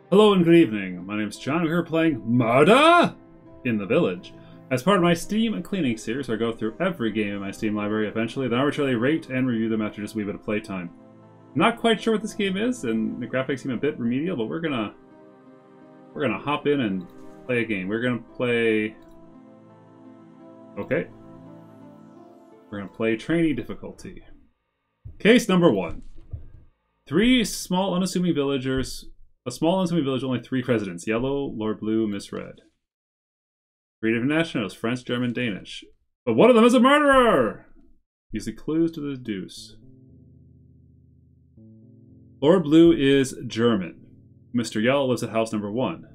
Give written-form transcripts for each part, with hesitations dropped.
Hello and good evening. My name's John. We're here playing Murder in the Village. As part of my Steam and cleaning series, I go through every game in my Steam library eventually, then arbitrarily rate and review them after just a wee bit of playtime. Not quite sure what this game is, and the graphics seem a bit remedial, but we're gonna hop in and play a game. We're gonna play. Okay. We're gonna play trainee difficulty. Case number 1. Three small unassuming villagers. A small unassuming village, only 3 residents. Yellow, Lord Blue, Miss Red. 3 different nationals, French, German, Danish. But one of them is a murderer! Use the clues to deduce. Lord Blue is German. Mr. Yellow lives at house number 1.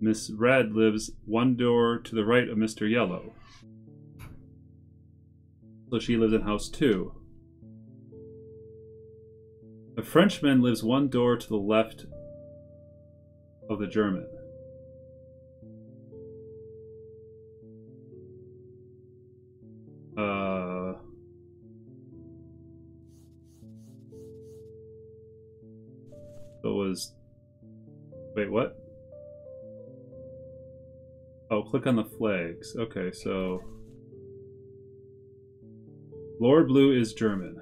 Miss Red lives one door to the right of Mr. Yellow. So she lives in house 2. The Frenchman lives one door to the left of the German. So was... Wait, what? Oh, click on the flags. Okay, so... Lord Blue is German.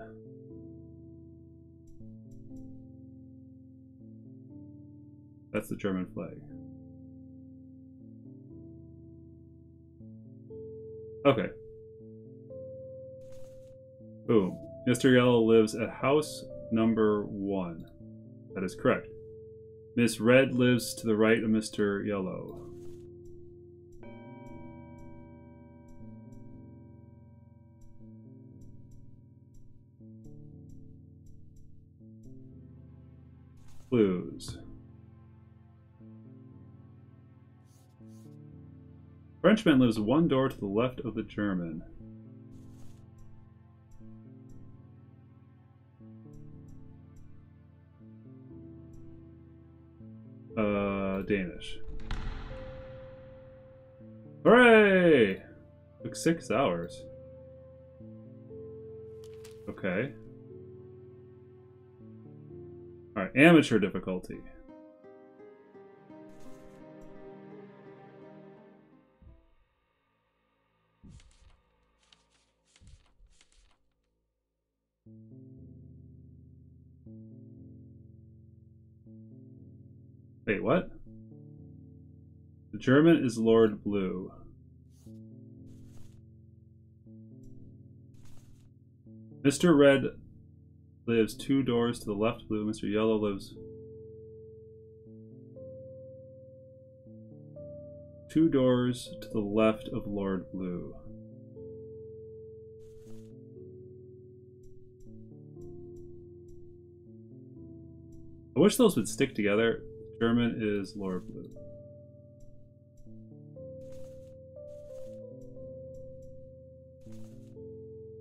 That's the German flag. Okay. Boom. Mr. Yellow lives at house number 1. That is correct. Miss Red lives to the right of Mr. Yellow. Clues. Frenchman lives one door to the left of the German. Danish. Hooray! Took 6 hours. Okay. Alright, amateur difficulty. Wait, what? The German is Lord Blue. Mr. Red lives 2 doors to the left of Blue. Mr. Yellow lives 2 doors to the left of Lord Blue. I wish those would stick together. German is Lord Blue.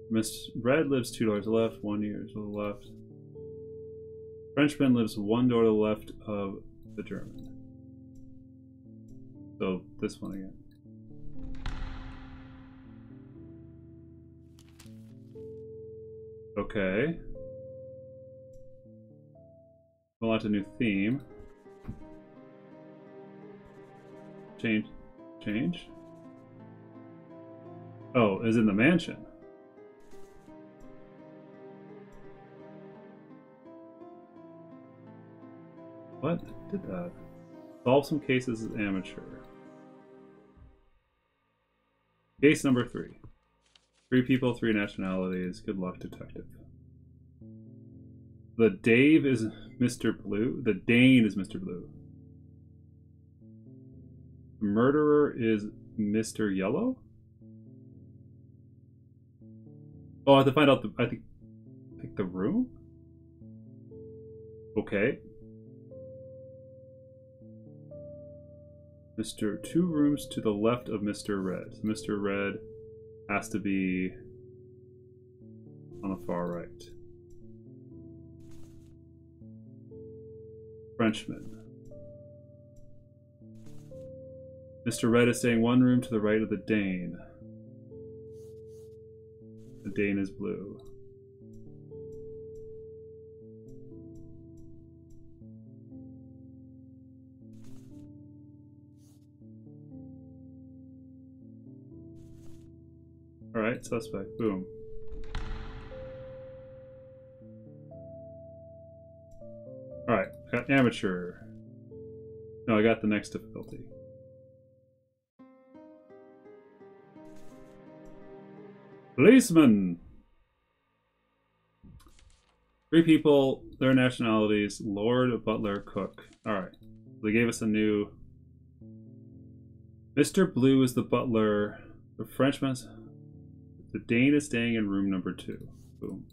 Miss Red lives 2 doors to the left, 1 door to the left. Frenchman lives 1 door to the left of the German. So this one again. Okay. We'll have a new theme. Change? Oh, is in the mansion. What did that? Solve some cases as amateur. Case number 3. 3 people, 3 nationalities. Good luck, detective. The Dave is Mr. Blue. The Dane is Mr. Blue. The murderer is Mr. Yellow? Oh, I have to find out I think pick the room? Okay. Mr. 2 rooms to the left of Mr. Red. So Mr. Red has to be on the far right. Frenchman. Mr. Red is staying 1 room to the right of the Dane. The Dane is blue. Alright, suspect. Boom. Alright, I got amateur. No, I got the next difficulty. Policeman! 3 people, their nationalities, Lord, Butler, Cook. Alright, they gave us a new... Mr. Blue is the butler. The Frenchman's... The Dane is staying in room number 2. Boom.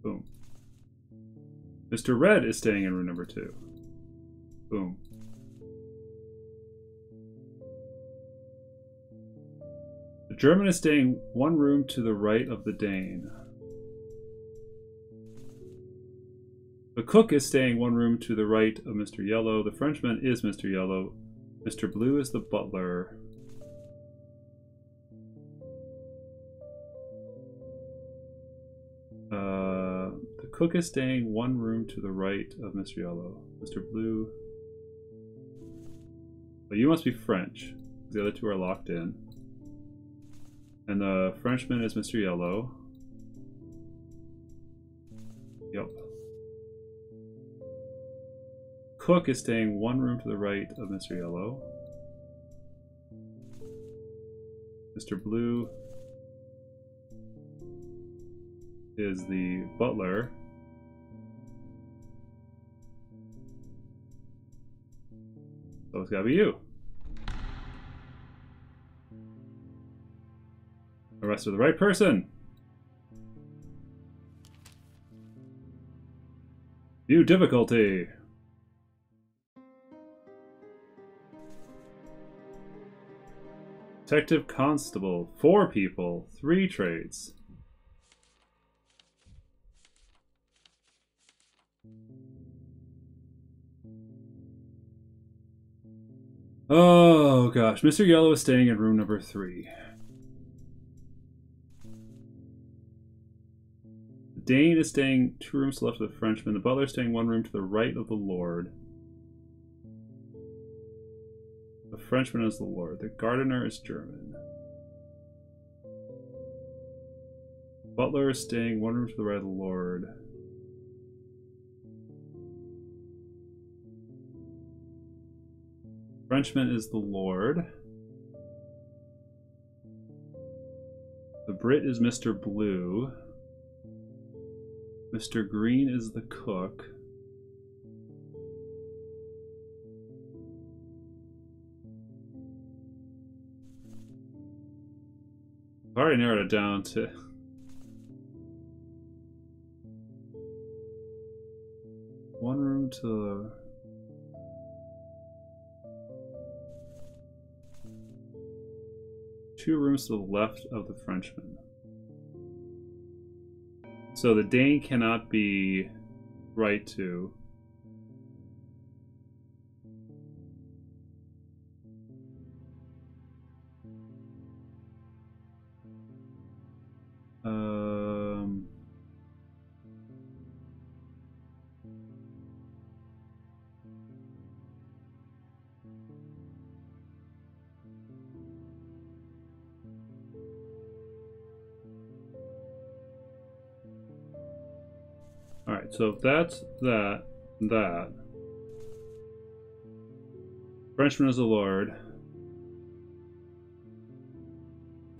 Boom. Mr. Red is staying in room number 2. Boom. The German is staying 1 room to the right of the Dane. The cook is staying 1 room to the right of Mr. Yellow. The Frenchman is Mr. Yellow. Mr. Blue is the butler. The cook is staying 1 room to the right of Mr. Yellow. Mr. Blue. Well, you must be French. The other 2 are locked in. And the Frenchman is Mr. Yellow. Yep. Cook is staying 1 room to the right of Mr. Yellow. Mr. Blue is the butler. So it's gotta be you. The rest are the right person. New difficulty. Detective Constable. 4 people. 3 trades. Oh gosh, Mr. Yellow is staying in room number 3. The Dane is staying 2 rooms to the left of the Frenchman. The butler is staying 1 room to the right of the Lord. The Frenchman is the Lord. The gardener is German. Butler is staying 1 room to the right of the Lord. Frenchman is the Lord. The Brit is Mr. Blue. Mr. Green is the cook. I've already narrowed it down to... one room to the... two rooms to the left of the Frenchman. So the Dane cannot be right to. Alright, so if that's that. Frenchman is the Lord.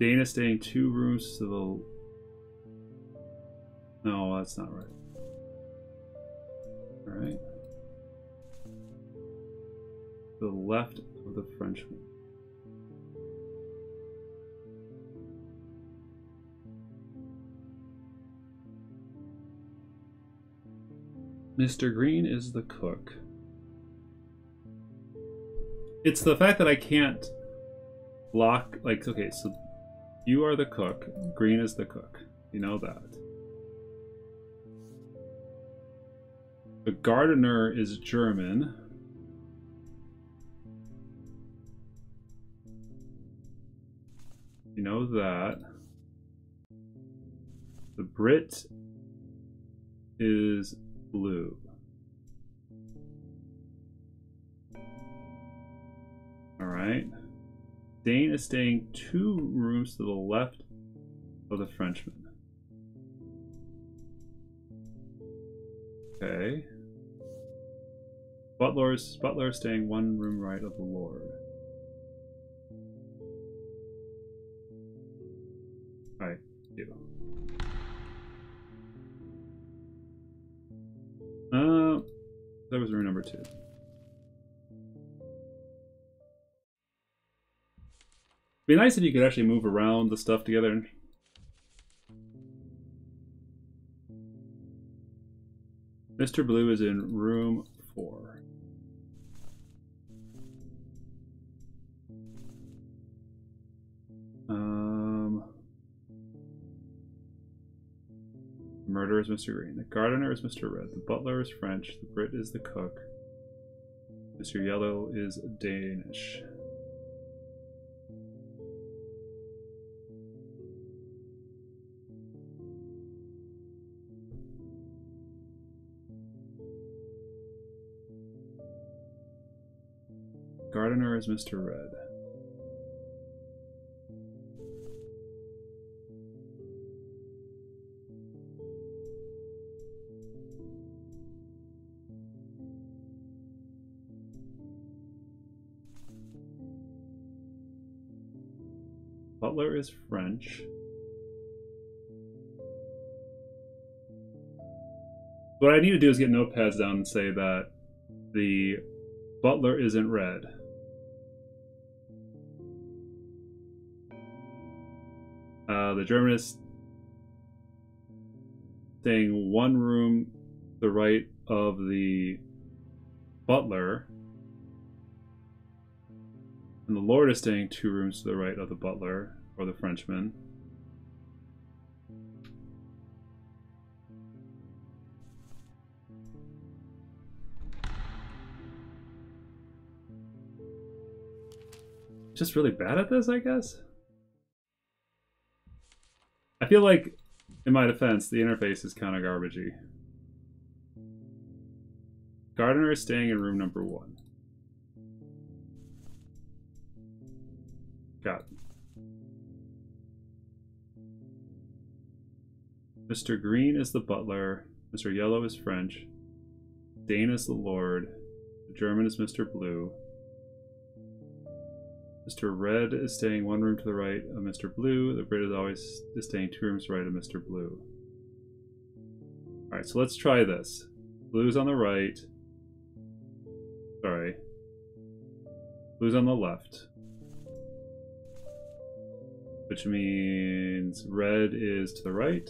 Dane is staying 2 rooms to the... No, that's not right. Alright. To the left of the Frenchman. Mr. Green is the cook. It's the fact that I can't block, like, okay, so you are the cook, Green is the cook. You know that. The gardener is German. You know that. The Brit is blue. All right. Dane is staying 2 rooms to the left of the Frenchman. Okay. Butler is staying 1 room right of the Lord. Alright, you. That was room number 2. Be nice if you could actually move around the stuff together. Mr. Blue is in room 4. The murderer is Mr. Green. The gardener is Mr. Red. The butler is French. The Brit is the cook. Mr. Yellow is Danish. Gardener is Mr. Red. Butler is French. What I need to do is get notepads down and say that the butler isn't red. The German is staying 1 room to the right of the butler. And the Lord is staying 2 rooms to the right of the butler, or the Frenchman. Just really bad at this, I guess? I feel like, in my defense, the interface is kind of garbagey. Gardener is staying in room number 1. Got it. Mr. Green is the butler. Mr. Yellow is French. Dane is the Lord. The German is Mr. Blue. Mr. Red is staying 1 room to the right of Mr. Blue. The Brit is staying 2 rooms to the right of Mr. Blue. Alright, so let's try this. Blue's on the right. Sorry. Blue's on the left. Which means red is to the right.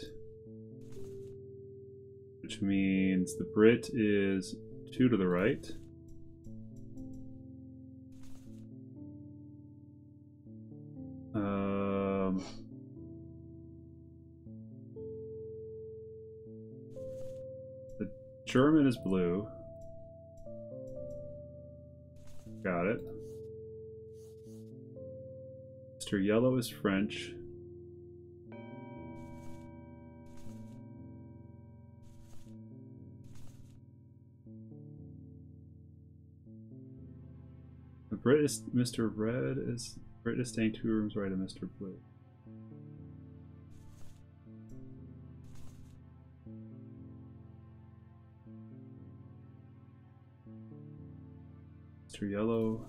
Which means the Brit is 2 to the right. The German is blue. Got it. Mr. Yellow is French. The Brit is Mr. Red is Brit is staying 2 rooms right of Mr. Blue. Mr. Yellow.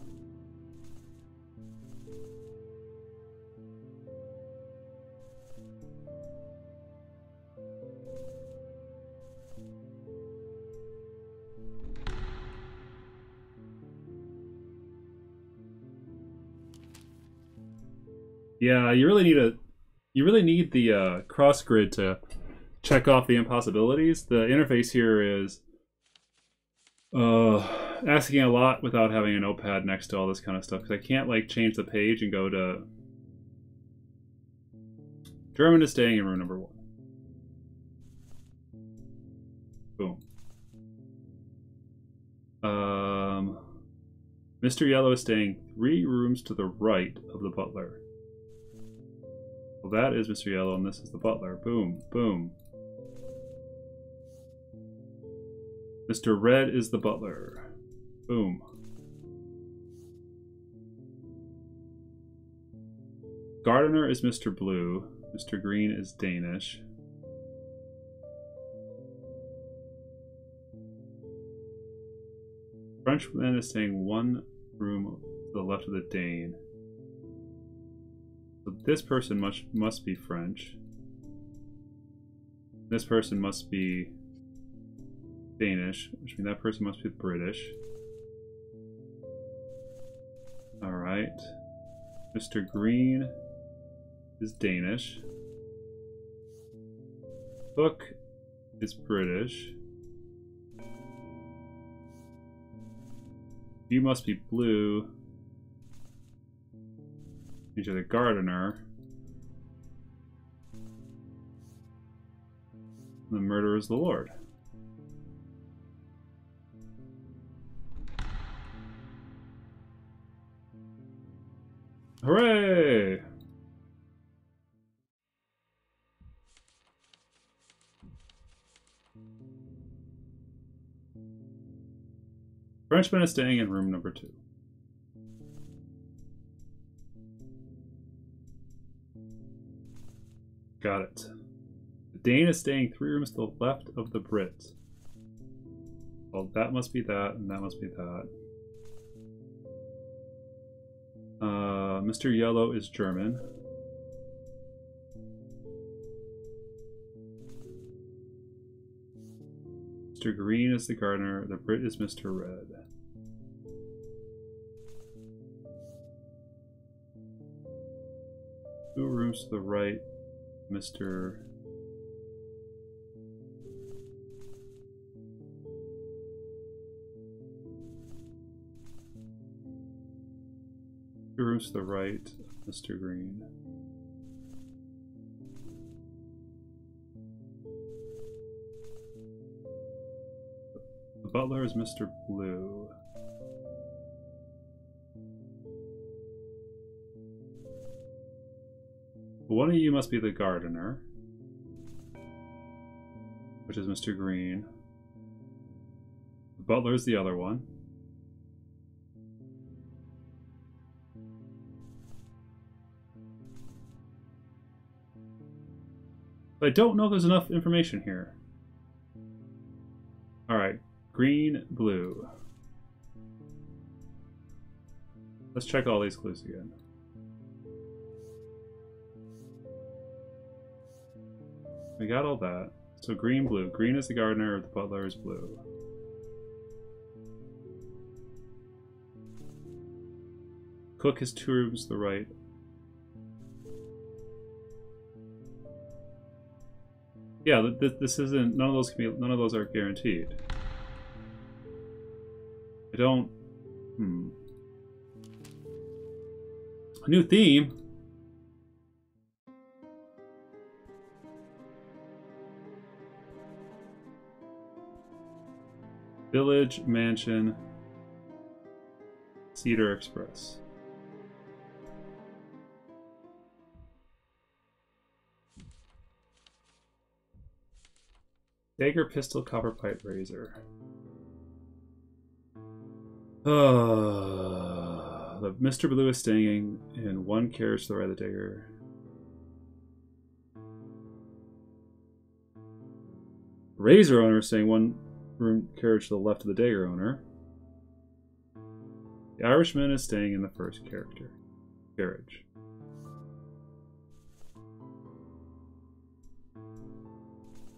Yeah, you really need the cross grid to check off the impossibilities. The interface here is asking a lot without having a notepad next to all this kind of stuff, because I can't like change the page and go to German is staying in room number 1. Boom. Mr. Yellow is staying 3 rooms to the right of the butler. Well, that is Mr. Yellow, and this is the butler. Boom, boom. Mr. Red is the butler. Boom. Gardener is Mr. Blue. Mr. Green is Danish. Frenchman is staying one room to the left of the Dane. So this person must be French. This person must be Danish, which means that person must be British. Alright. Mr. Green is Danish. Cook is British. You must be blue. You're the gardener. The murderer is the Lord. Hooray! Frenchman is staying in room number 2. Got it. The Dane is staying 3 rooms to the left of the Brit. Well, that must be that, and that must be that. Mr. Yellow is German. Mr. Green is the gardener. The Brit is Mr. Red. Two rooms to the right, Mr. Two rooms to the right, Mr. Green. The butler is Mr. Blue. One of you must be the gardener, which is Mr. Green. The butler is the other one. But I don't know if there's enough information here. Alright, green, blue. Let's check all these clues again. We got all that. So green, blue. Green is the gardener, the butler is blue. Cook is 2 rooms to the right. Yeah, this isn't. None of those can be. None of those are guaranteed. I don't. A new theme. Village, mansion, Cedar Express. Dagger, pistol, copper pipe, razor. The Mr. Blue is staying in 1 carriage to the right of the dagger. Razor owner is staying 1 room carriage to the left of the dagger owner. The Irishman is staying in the 1st carriage.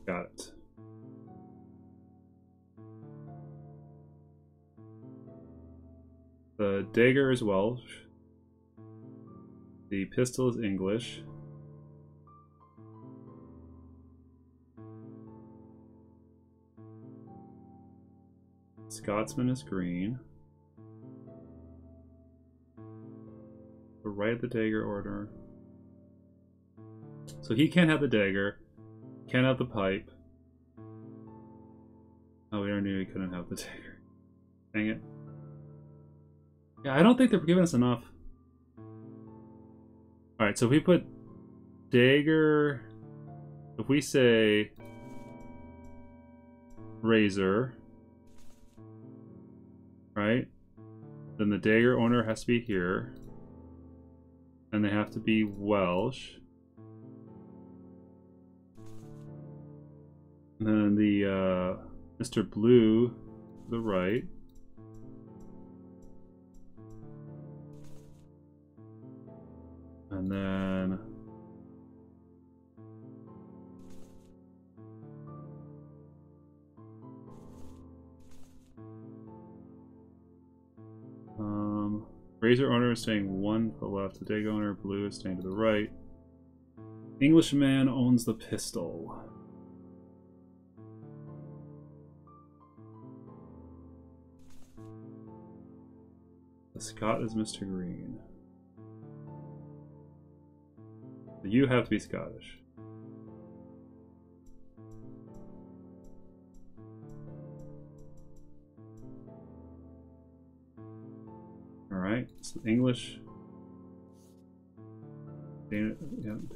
Got it. The dagger is Welsh. The pistol is English. Scotsman is green. The right of the dagger order. So he can't have the dagger. Can't have the pipe. Oh, we already knew he couldn't have the dagger. Dang it. Yeah, I don't think they're giving us enough. Alright, so if we put dagger... If we say... razor... Right? Then the dagger owner has to be here. And they have to be Welsh. And then the Mr. Blue to the right. And then Razor owner is staying 1 to the left. The Dago owner, Blue, is staying to the right. Englishman owns the pistol. The Scot is Mr. Green. You have to be Scottish. Alright, so English. Yeah,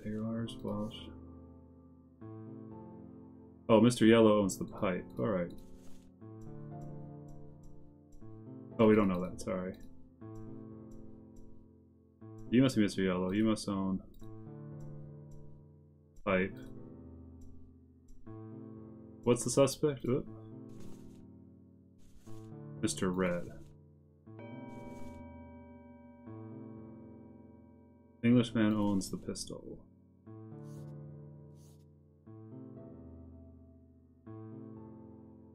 Taylor's Welsh. Oh, Mr. Yellow owns the pipe. Alright. Oh, we don't know that, sorry. You must be Mr. Yellow. You must own pipe. What's the suspect? Oop. Mr. Red. Englishman owns the pistol.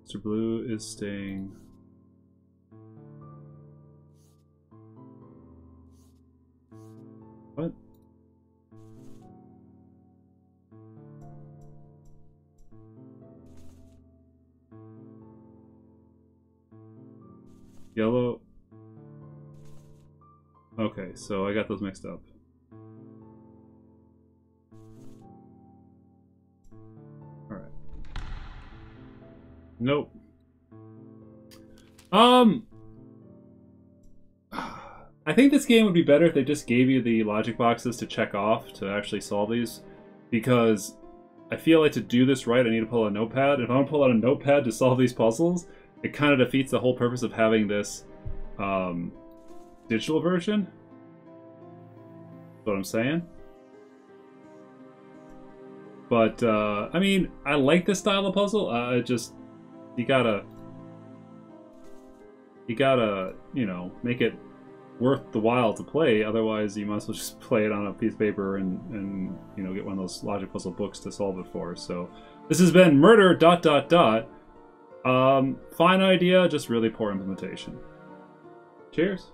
Mr. Blue is staying. What? Yellow. Okay, so I got those mixed up. Alright. Nope. I think this game would be better if they just gave you the logic boxes to check off to actually solve these, because I feel like to do this right I need to pull out a notepad. If I want to pull out a notepad to solve these puzzles, it kind of defeats the whole purpose of having this digital version. That's what I'm saying. But, I mean, I like this style of puzzle. It just, you gotta, you know, make it worth the while to play. Otherwise, you might as well just play it on a piece of paper and you know, get one of those logic puzzle books to solve it for. So, this has been Murder... Fine idea, just really poor implementation. Cheers.